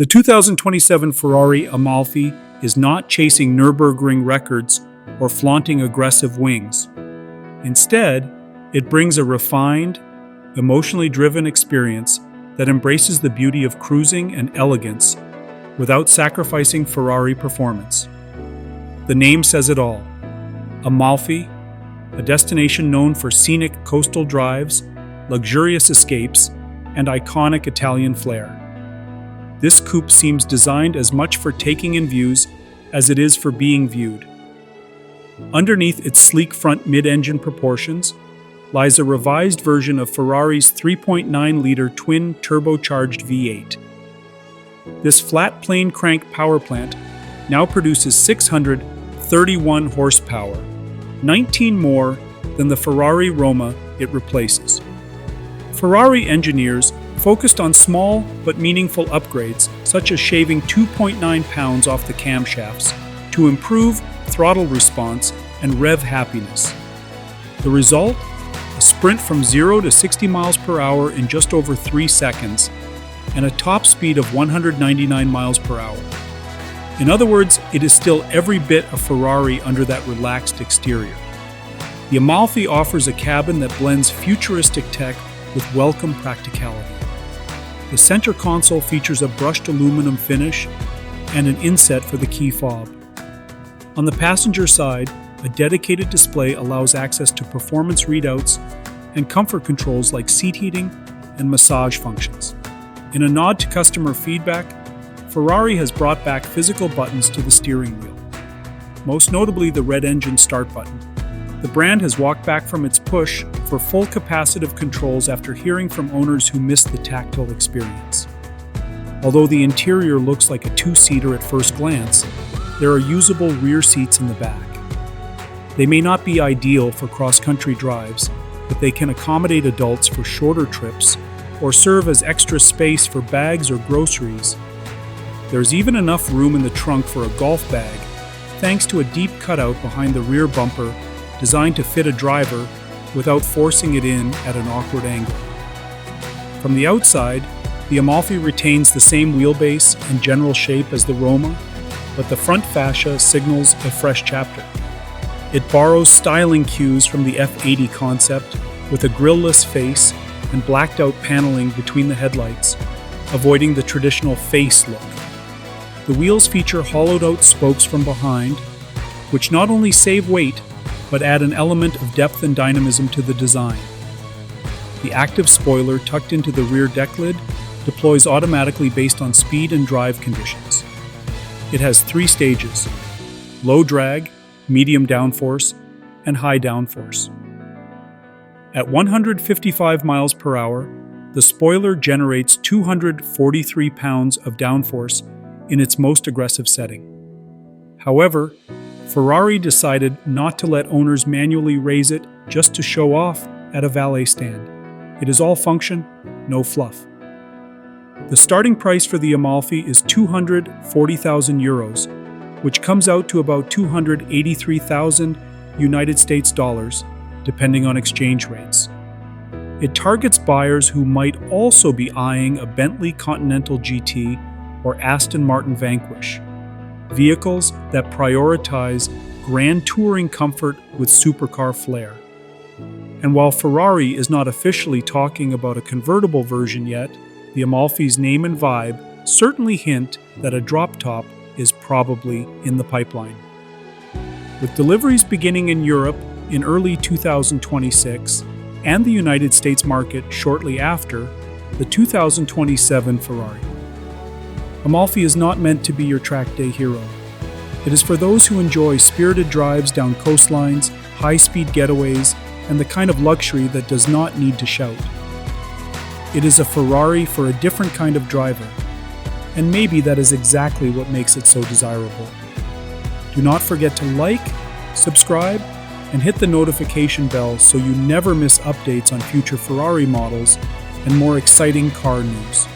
The 2027 Ferrari Amalfi is not chasing Nürburgring records or flaunting aggressive wings. Instead, it brings a refined, emotionally driven experience that embraces the beauty of cruising and elegance without sacrificing Ferrari performance. The name says it all. Amalfi, a destination known for scenic coastal drives, luxurious escapes, and iconic Italian flair. This coupe seems designed as much for taking in views as it is for being viewed. Underneath its sleek front mid-engine proportions lies a revised version of Ferrari's 3.9-liter twin turbocharged V8. This flat plane crank power plant now produces 631 horsepower, 19 more than the Ferrari Roma it replaces. Ferrari engineers focused on small but meaningful upgrades, such as shaving 2.9 pounds off the camshafts to improve throttle response and rev happiness. The result? A sprint from 0 to 60 miles per hour in just over 3 seconds, and a top speed of 199 miles per hour. In other words, it is still every bit a Ferrari under that relaxed exterior. The Amalfi offers a cabin that blends futuristic tech with welcome practicality. The center console features a brushed aluminum finish and an inset for the key fob. On the passenger side, a dedicated display allows access to performance readouts and comfort controls like seat heating and massage functions. In a nod to customer feedback, Ferrari has brought back physical buttons to the steering wheel, most notably the red engine start button. The brand has walked back from its push for full capacitive controls after hearing from owners who missed the tactile experience. Although the interior looks like a two-seater at first glance, there are usable rear seats in the back. They may not be ideal for cross-country drives, but they can accommodate adults for shorter trips or serve as extra space for bags or groceries. There's even enough room in the trunk for a golf bag, thanks to a deep cutout behind the rear bumper designed to fit a driver without forcing it in at an awkward angle. From the outside, the Amalfi retains the same wheelbase and general shape as the Roma, but the front fascia signals a fresh chapter. It borrows styling cues from the F80 concept with a grille-less face and blacked-out paneling between the headlights, avoiding the traditional face look. The wheels feature hollowed-out spokes from behind, which not only save weight, but add an element of depth and dynamism to the design. The active spoiler tucked into the rear deck lid deploys automatically based on speed and drive conditions. It has 3 stages: low drag, medium downforce, and high downforce. At 155 miles per hour, the spoiler generates 243 pounds of downforce in its most aggressive setting. However, Ferrari decided not to let owners manually raise it just to show off at a valet stand. It is all function, no fluff. The starting price for the Amalfi is €240,000, which comes out to about 283,000 United States dollars, depending on exchange rates. It targets buyers who might also be eyeing a Bentley Continental GT or Aston Martin Vanquish, vehicles that prioritize grand touring comfort with supercar flair. And while Ferrari is not officially talking about a convertible version yet, the Amalfi's name and vibe certainly hint that a drop top is probably in the pipeline. With deliveries beginning in Europe in early 2026 and the United States market shortly after, the 2027 Ferrari Amalfi is not meant to be your track day hero. It is for those who enjoy spirited drives down coastlines, high-speed getaways, and the kind of luxury that does not need to shout. It is a Ferrari for a different kind of driver, and maybe that is exactly what makes it so desirable. Do not forget to like, subscribe, and hit the notification bell so you never miss updates on future Ferrari models and more exciting car news.